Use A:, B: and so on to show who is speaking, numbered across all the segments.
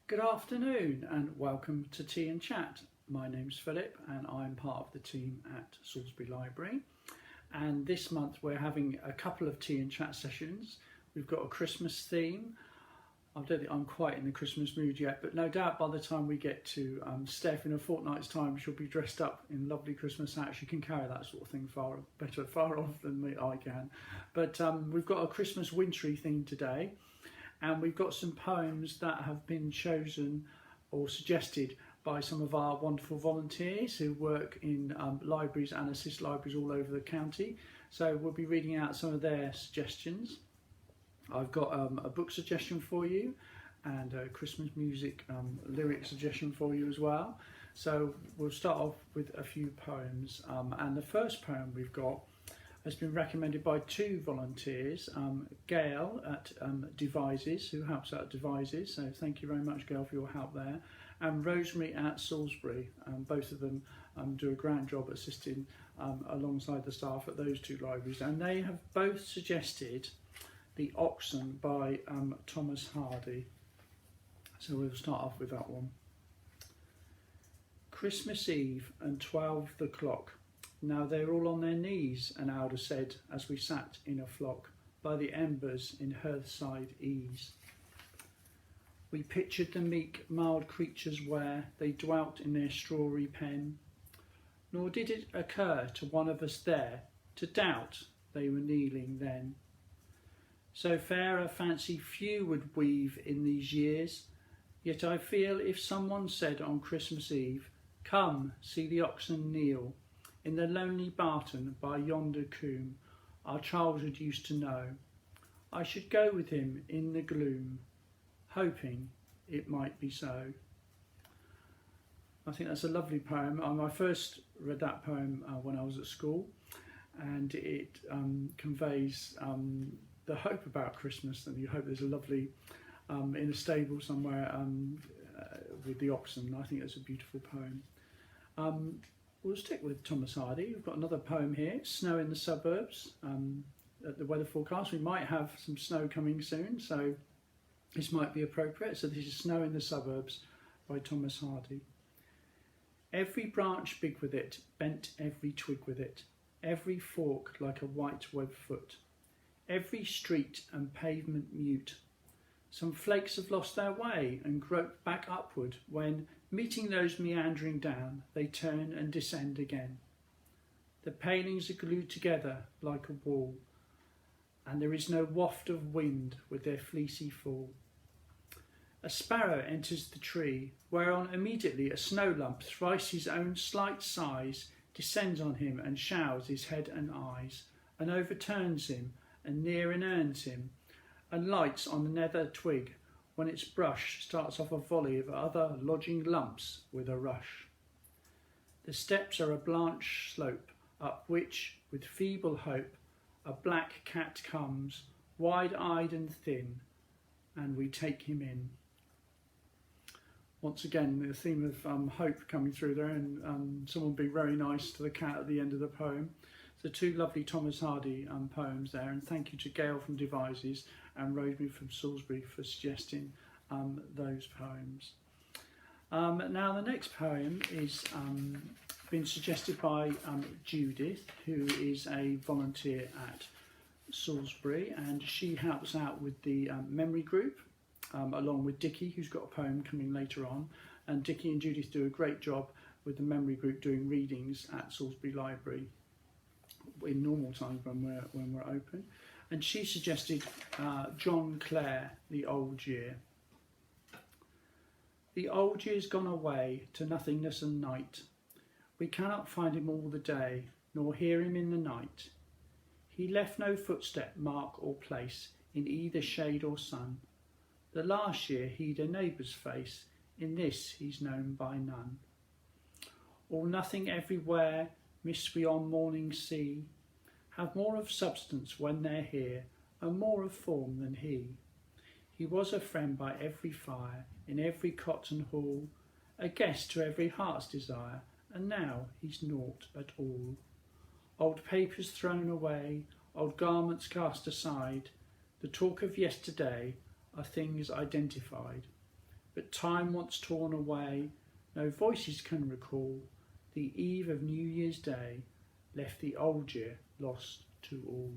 A: Good afternoon and welcome to Tea and Chat. My name's Philip and I'm part of the team at Salisbury Library, and this month we're having a couple of Tea and Chat sessions. We've got a Christmas theme. I don't think I'm quite in the Christmas mood yet, but no doubt by the time we get to Steph in a fortnight's time, she'll be dressed up in lovely Christmas hats. She can carry that sort of thing far off than me I can. But we've got a Christmas wintry theme today, and we've got some poems that have been chosen or suggested by some of our wonderful volunteers who work in libraries and assist libraries all over the county. So we'll be reading out some of their suggestions. I've got a book suggestion for you and a Christmas music lyric suggestion for you as well. So we'll start off with a few poems, and the first poem we've got has been recommended by two volunteers, Gail at Devises, who helps out at Devises, so thank you very much, Gail, for your help there, and Rosemary at Salisbury. Both of them do a grand job assisting alongside the staff at those two libraries, and they have both suggested The Oxen by Thomas Hardy. So we'll start off with that one. Christmas Eve and 12 the clock. Now they're all on their knees, an elder said, as we sat in a flock by the embers in hearthside ease. We pictured the meek, mild creatures where they dwelt in their strawy pen, nor did it occur to one of us there to doubt they were kneeling then. So fair a fancy few would weave in these years, yet I feel if someone said on Christmas Eve, "Come, see the oxen kneel in the lonely barton by yonder coombe our childhood used to know," I should go with him in the gloom, hoping it might be so. I think that's a lovely poem. I first read that poem when I was at school, and it conveys the hope about Christmas, and you hope there's a lovely in a stable somewhere with the oxen. I think that's a beautiful poem. We'll stick with Thomas Hardy. We've got another poem here, Snow in the Suburbs. At the weather forecast, we might have some snow coming soon, so this might be appropriate. So this is Snow in the Suburbs by Thomas Hardy. Every branch big with it, bent every twig with it, every fork like a white web foot, every street and pavement mute. Some flakes have lost their way and grope back upward when, meeting those meandering down, they turn and descend again. The palings are glued together like a wall, and there is no waft of wind with their fleecy fall. A sparrow enters the tree, whereon immediately a snow lump thrice his own slight size descends on him and showers his head and eyes, and overturns him, and near inerns him, and lights on the nether twig, when its brush starts off a volley of other lodging lumps with a rush. The steps are a blanched slope, up which, with feeble hope, a black cat comes, wide-eyed and thin, and we take him in. Once again, the theme of hope coming through there, and someone being very nice to the cat at the end of the poem. So two lovely Thomas Hardy poems there, and thank you to Gail from Devises and Rosemary from Salisbury for suggesting those poems. Now the next poem is been suggested by Judith, who is a volunteer at Salisbury, and she helps out with the memory group along with Dickie, who's got a poem coming later on, and Dickie and Judith do a great job with the memory group doing readings at Salisbury Library in normal times when we're open. And she suggested John Clare, The Old Year. The old year's gone away to nothingness and night. We cannot find him all the day, nor hear him in the night. He left no footstep, mark or place, in either shade or sun. The last year he'd a neighbour's face, in this he's known by none. All nothing everywhere, mists we on morning see, have more of substance when they're here, and more of form than he. He was a friend by every fire, in every cot and hall, a guest to every heart's desire, and now he's naught at all. Old papers thrown away, old garments cast aside, the talk of yesterday are things identified. but time once torn away, no voices can recall. The eve of New Year's Day left the old year lost to all.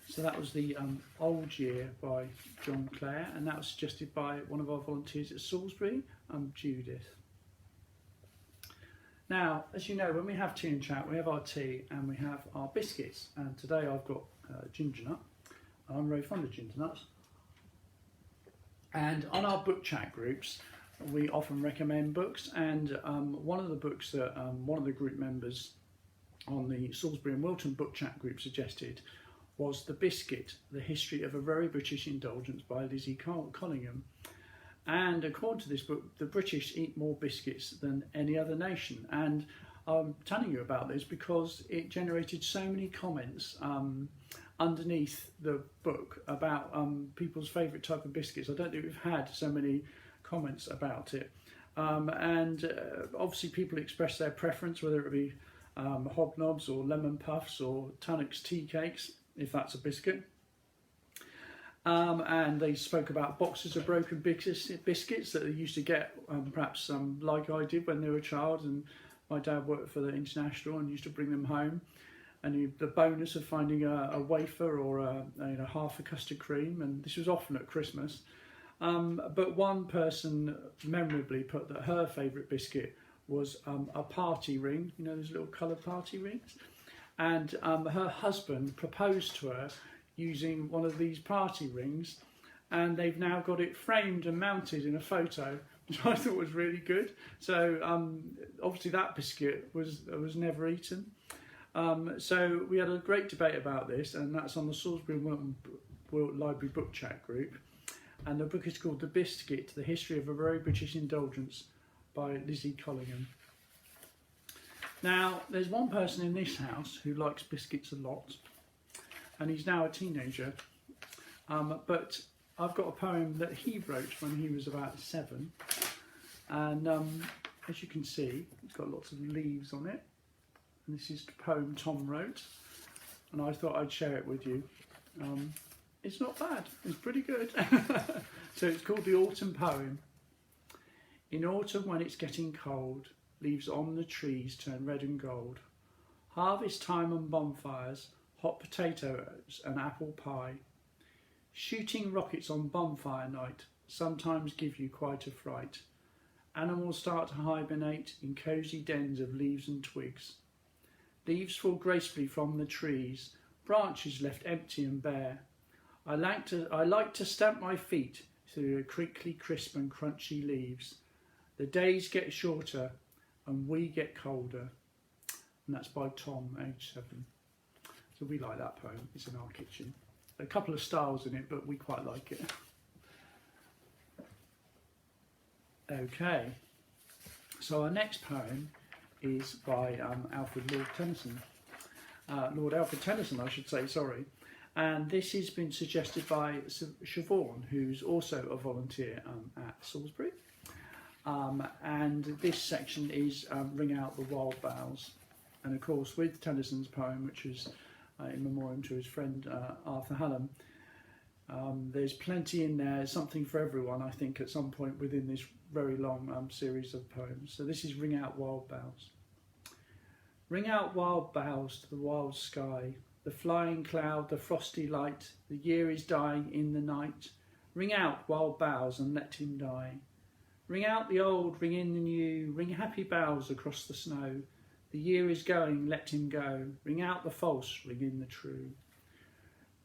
A: So that was the Old Year by John Clare, and that was suggested by one of our volunteers at Salisbury, Judith. Now, as you know, when we have tea and chat, we have our tea and we have our biscuits. And today I've got ginger nut. I'm very fond of ginger nuts. And on our book chat groups, we often recommend books. And one of the books that one of the group members on the Salisbury and Wilton book chat group suggested was The Biscuit, The History of a Very British Indulgence by Lizzie Collingham. And according to this book, the British eat more biscuits than any other nation. And I'm telling you about this because it generated so many comments underneath the book about people's favourite type of biscuits. I don't think we've had so many comments about it. Obviously people express their preference, whether it be hobnobs or lemon puffs or Tunnock's tea cakes, if that's a biscuit. And they spoke about boxes of broken biscuits that they used to get, perhaps like I did when they were a child, and my dad worked for the International and used to bring them home. And the bonus of finding a wafer or half a custard cream, and this was often at Christmas. But one person memorably put that her favourite biscuit was a party ring, those little coloured party rings. And her husband proposed to her using one of these party rings, and they've now got it framed and mounted in a photo, which I thought was really good. So obviously that biscuit was never eaten. So we had a great debate about this, and that's on the Salisbury and Wilton Library book chat group. And the book is called The Biscuit, The History of a Very British Indulgence by Lizzie Collingham. Now, there's one person in this house who likes biscuits a lot, and he's now a teenager. But I've got a poem that he wrote when he was about 7. And as you can see, it's got lots of leaves on it. And this is the poem Tom wrote, and I thought I'd share it with you. It's not bad, it's pretty good. So it's called The Autumn Poem. In autumn, when it's getting cold, leaves on the trees turn red and gold. Harvest time and bonfires, hot potatoes and apple pie. Shooting rockets on bonfire night sometimes give you quite a fright. Animals start to hibernate in cosy dens of leaves and twigs. Leaves fall gracefully from the trees, branches left empty and bare. I like to stamp my feet through the crinkly, crisp and crunchy leaves. The days get shorter and we get colder. And that's by Tom, age 7. So we like that poem. It's in our kitchen. A couple of styles in it, but we quite like it. Okay, so our next poem is by Lord Alfred Tennyson, I should say, sorry. And this has been suggested by Siobhan, who's also a volunteer at Salisbury. And this section is Ring Out the Wild Vows. And of course, with Tennyson's poem, which is in memoriam to his friend Arthur Hallam, there's plenty in there, something for everyone, I think, at some point within this very long series of poems. So this is Ring Out Wild Boughs. Ring out wild boughs to the wild sky, the flying cloud, the frosty light, the year is dying in the night. Ring out wild boughs and let him die. Ring out the old, ring in the new, ring happy boughs across the snow. The year is going, let him go. Ring out the false, ring in the true.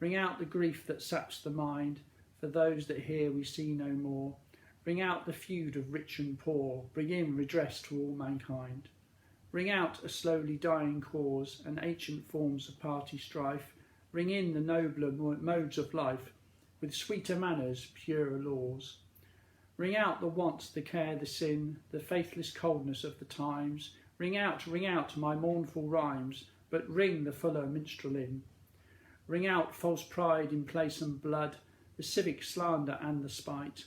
A: Ring out the grief that saps the mind, for those that here we see no more. Ring out the feud of rich and poor, bring in redress to all mankind. Ring out a slowly dying cause and ancient forms of party strife. Ring in the nobler modes of life, with sweeter manners, purer laws. Ring out the want, the care, the sin, the faithless coldness of the times. Ring out my mournful rhymes, but ring the fuller minstrel in. Ring out false pride in place and blood, the civic slander and the spite.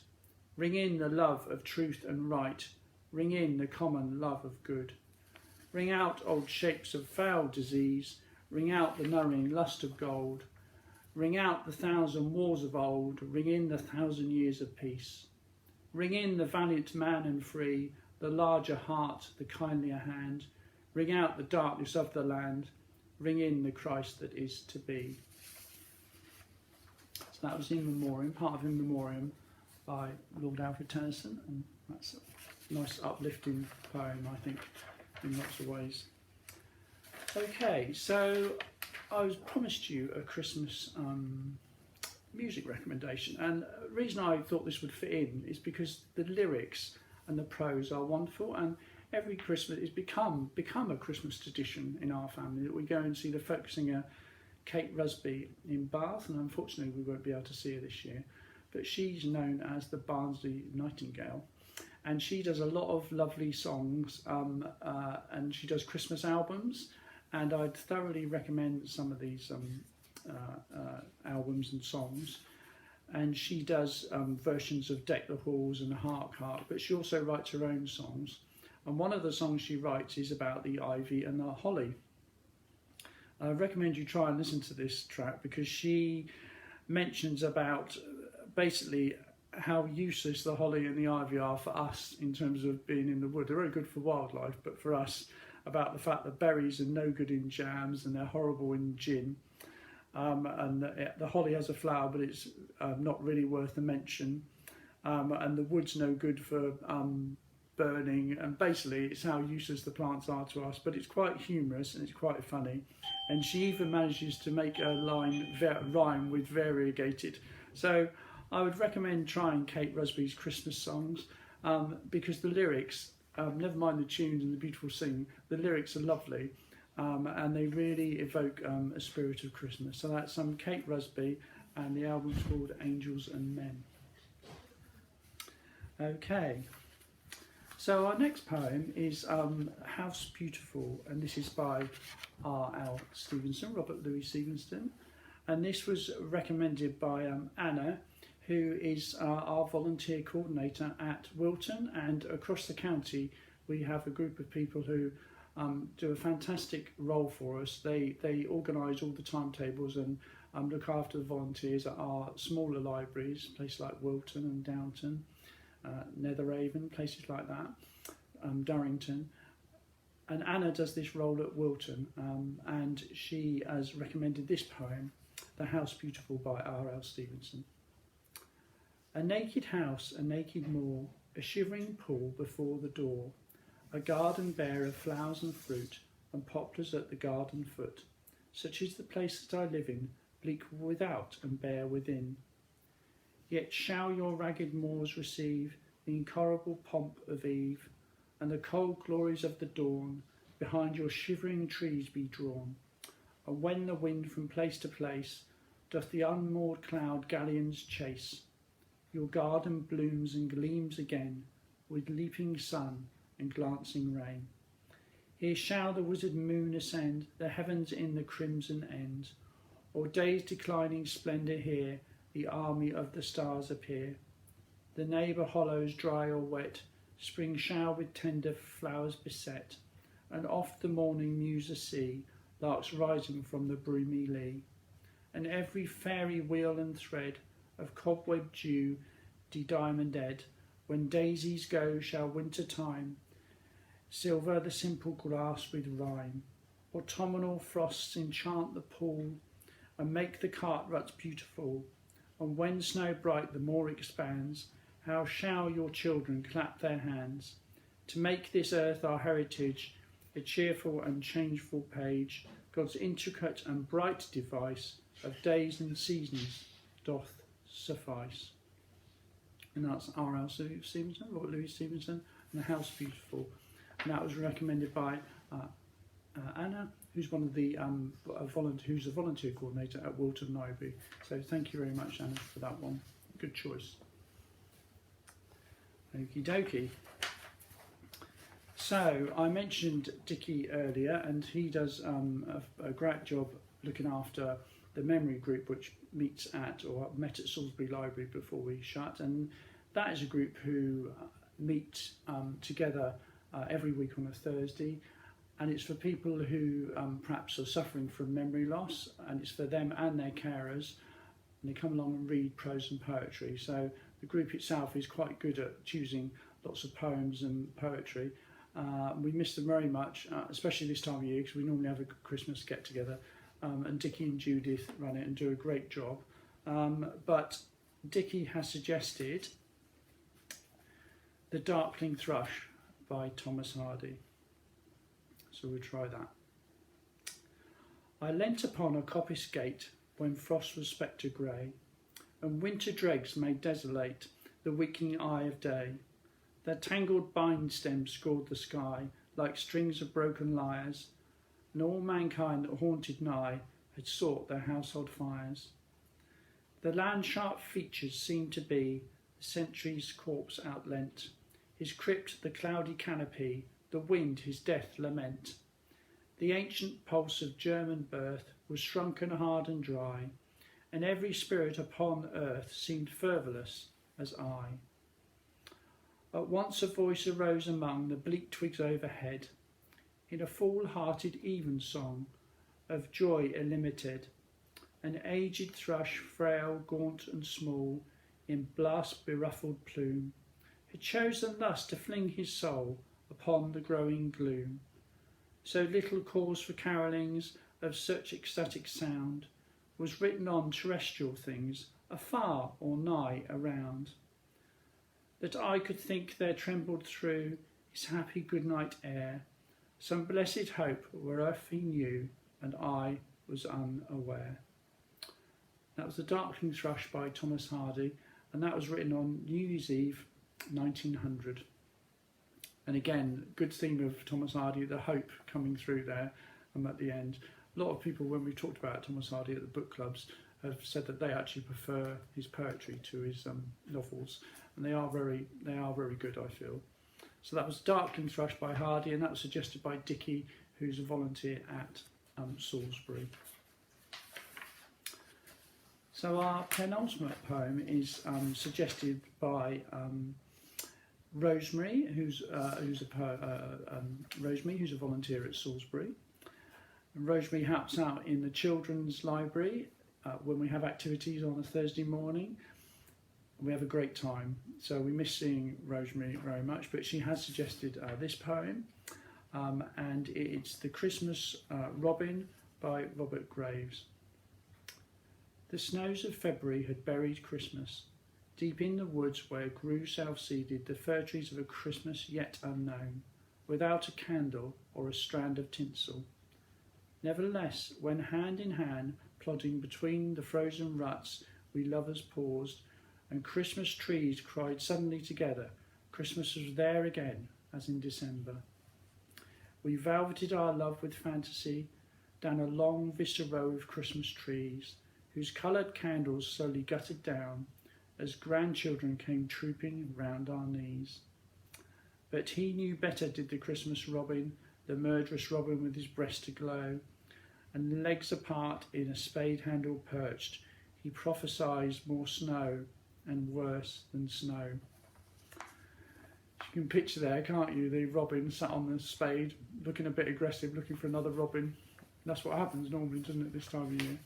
A: Ring in the love of truth and right, ring in the common love of good. Ring out old shapes of foul disease, ring out the knowing lust of gold. Ring out the 1,000 wars of old, ring in the 1,000 years of peace. Ring in the valiant man and free, the larger heart, the kindlier hand. Ring out the darkness of the land, ring in the Christ that is to be. So that was In Memoriam, part of In Memoriam by Lord Alfred Tennyson, and that's a nice uplifting poem, I think, in lots of ways. Okay, so I was promised you a Christmas music recommendation, and the reason I thought this would fit in is because the lyrics and the prose are wonderful, and every Christmas it's become a Christmas tradition in our family that we go and see the folk singer Kate Rusby in Bath, and unfortunately we won't be able to see her this year, but she's known as the Barnsley Nightingale, and she does a lot of lovely songs, and she does Christmas albums, and I'd thoroughly recommend some of these albums and songs. And she does versions of Deck the Halls and Hark Hark, but she also writes her own songs. And one of the songs she writes is about the ivy and the holly. I recommend you try and listen to this track because she mentions about basically how useless the holly and the ivy are for us in terms of being in the wood. They're very good for wildlife, but for us, about the fact that berries are no good in jams and they're horrible in gin. And the holly has a flower, but it's not really worth a mention. And the wood's no good for burning. And basically, it's how useless the plants are to us. But it's quite humorous and it's quite funny. And she even manages to make a line rhyme with variegated. So I would recommend trying Kate Rusby's Christmas songs because the lyrics, never mind the tunes and the beautiful singing, the lyrics are lovely. And they really evoke a spirit of Christmas. So that's Kate Rusby, and the album's called Angels and Men. Okay, so our next poem is House Beautiful, and this is by R.L. Stevenson, Robert Louis Stevenson. And this was recommended by Anna, who is our volunteer coordinator at Wilton, and across the county we have a group of people who do a fantastic role for us. They organise all the timetables and look after the volunteers at our smaller libraries, places like Wilton and Downton, Netheravon, places like that, Durrington. And Anna does this role at Wilton, and she has recommended this poem, The House Beautiful by R.L. Stevenson. A naked house, a naked moor, a shivering pool before the door, a garden bare of flowers and fruit, and poplars at the garden foot. Such is the place that I live in, bleak without and bare within. Yet shall your ragged moors receive the incorrigible pomp of eve, and the cold glories of the dawn behind your shivering trees be drawn. And when the wind from place to place doth the unmoored cloud galleons chase, your garden blooms and gleams again with leaping sun and glancing rain. Here shall the wizard moon ascend, the heavens in the crimson end, or day's declining splendour here, the army of the stars appear. The neighbour hollows dry or wet, spring shall with tender flowers beset, and oft the morning muser see, larks rising from the broomy lea. And every fairy wheel and thread of cobweb dew de-diamonded, when daisies go shall winter time silver the simple grass with rime. Autumnal frosts enchant the pool, and make the cart ruts beautiful. And when snow bright the moor expands, how shall your children clap their hands, to make this earth our heritage, a cheerful and changeful page, God's intricate and bright device of days and seasons doth suffice. And that's R.L. Stevenson, Robert Louis Stevenson, and The House Beautiful. And that was recommended by Anna, who's one of the who's a volunteer coordinator at Wilton Library. So thank you very much, Anna, for that one. Good choice. Okie dokie. So I mentioned Dickie earlier, and he does a great job looking after the memory group, which met at Salisbury Library before we shut, and that is a group who meet together every week on a Thursday, and it's for people who perhaps are suffering from memory loss, and it's for them and their carers, and they come along and read prose and poetry. So the group itself is quite good at choosing lots of poems and poetry. We miss them very much, especially this time of year, because we normally have a Christmas get-together, and Dickie and Judith run it and do a great job. But Dickie has suggested The Darkling Thrush by Thomas Hardy. So we'll try that. I leant upon a coppice gate when frost was spectre grey, and winter dregs made desolate the weakening eye of day. Their tangled bind stems scored the sky like strings of broken lyres, and all mankind that haunted nigh had sought their household fires. The land's sharp features seemed to be the century's corpse outlent, his crypt the cloudy canopy, the wind his death lament. The ancient pulse of German birth was shrunken hard and dry, and every spirit upon earth seemed fervorless as I. At once a voice arose among the bleak twigs overhead, in a full-hearted evensong of joy illimited. An aged thrush, frail, gaunt and small, in blast-beruffled plume, had chosen thus to fling his soul upon the growing gloom. So little cause for carolings of such ecstatic sound was written on terrestrial things, afar or nigh around, that I could think there trembled through his happy good-night air some blessed hope whereof he knew, and I was unaware. That was The Darkling Thrush by Thomas Hardy, and that was written on New Year's Eve 1900. And again, good theme of Thomas Hardy, the hope coming through there at the end. A lot of people, when we talked about Thomas Hardy at the book clubs, have said that they actually prefer his poetry to his novels, and they are very good, I feel. So that was Darkling Thrush by Hardy, and that was suggested by Dickie, who's a volunteer at Salisbury. So our penultimate poem is suggested by Rosemary, who's a volunteer at Salisbury. And Rosemary helps out in the children's library when we have activities on a Thursday morning. We have a great time. So we miss seeing Rosemary very much, but she has suggested this poem, and it's The Christmas Robin by Robert Graves. The snows of February had buried Christmas, deep in the woods where grew self-seeded the fir trees of a Christmas yet unknown, without a candle or a strand of tinsel. Nevertheless, when hand in hand, plodding between the frozen ruts, we lovers paused, and Christmas trees cried suddenly together, Christmas was there again, as in December. We velveted our love with fantasy down a long vista row of Christmas trees, whose coloured candles slowly guttered down as grandchildren came trooping round our knees. But he knew better, did the Christmas robin, the murderous robin with his breast aglow, and legs apart in a spade handle perched, he prophesied more snow and worse than snow. You can picture there, can't you, the robin sat on the spade, looking a bit aggressive, looking for another robin. That's what happens normally, doesn't it, this time of year?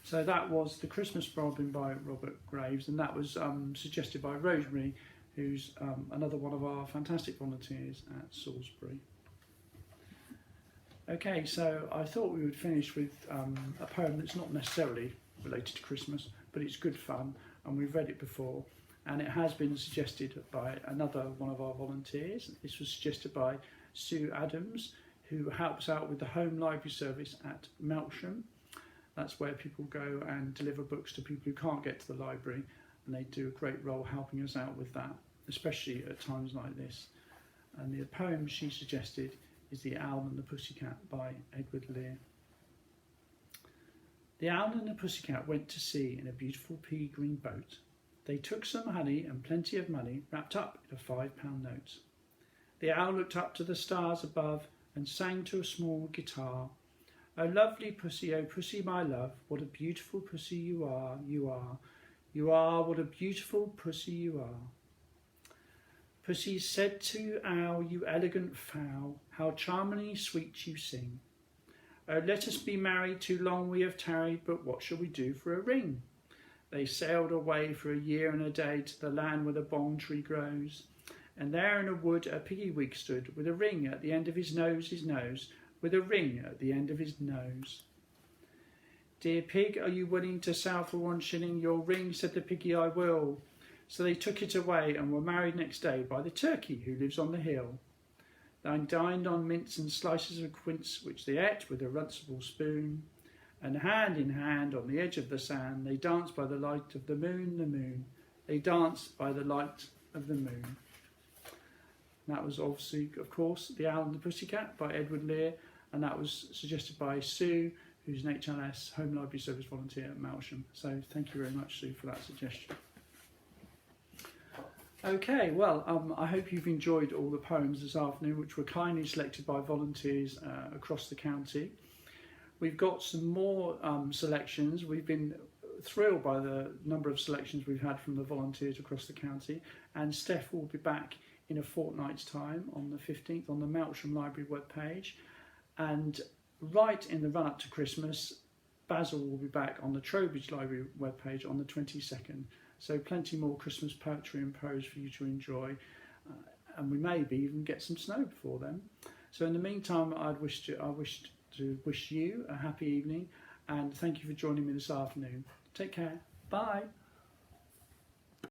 A: So that was The Christmas Robin by Robert Graves, and that was suggested by Rosemary, who's another one of our fantastic volunteers at Salisbury. Okay, so I thought we would finish with a poem that's not necessarily related to Christmas, but it's good fun, and we've read it before, and it has been suggested by another one of our volunteers. This was suggested by Sue Adams, who helps out with the home library service at Melksham. That's where people go and deliver books to people who can't get to the library, and they do a great role helping us out with that, especially at times like this. And the poem she suggested is The Owl and the Pussycat by Edward Lear. The owl and the pussycat went to sea in a beautiful pea-green boat. They took some honey and plenty of money wrapped up in a £5 note. The owl looked up to the stars above and sang to a small guitar. Oh lovely pussy, oh pussy my love, what a beautiful pussy you are, you are. You are, what a beautiful pussy you are. Pussy said to Owl, you elegant fowl, how charmingly sweet you sing. Oh, let us be married, too long we have tarried, but what shall we do for a ring? They sailed away for a year and a day to the land where the bong tree grows. And there in a wood a piggy wig stood, with a ring at the end of his nose, with a ring at the end of his nose. Dear pig, are you willing to sell for 1 shilling your ring? Said the piggy, I will. So they took it away and were married next day by the turkey who lives on the hill. They dined on mince and slices of quince, which they ate with a runcible spoon. And hand in hand on the edge of the sand, they danced by the light of the moon. They danced by the light of the moon. And that was obviously, of course, The Owl and the Pussycat by Edward Lear, and that was suggested by Sue, who's an HLS Home Library Service volunteer at Melsham. So thank you very much, Sue, for that suggestion. Okay, well, I hope you've enjoyed all the poems this afternoon, which were kindly selected by volunteers across the county. We've got some more selections. We've been thrilled by the number of selections we've had from the volunteers across the county, and Steph will be back in a fortnight's time on the 15th on the Melsham Library webpage. And right in the run-up to Christmas, Basil will be back on the Trowbridge Library webpage on the 22nd. So plenty more Christmas poetry and prose for you to enjoy. And we maybe even get some snow before then. So in the meantime, I wish to wish you a happy evening, and thank you for joining me this afternoon. Take care. Bye.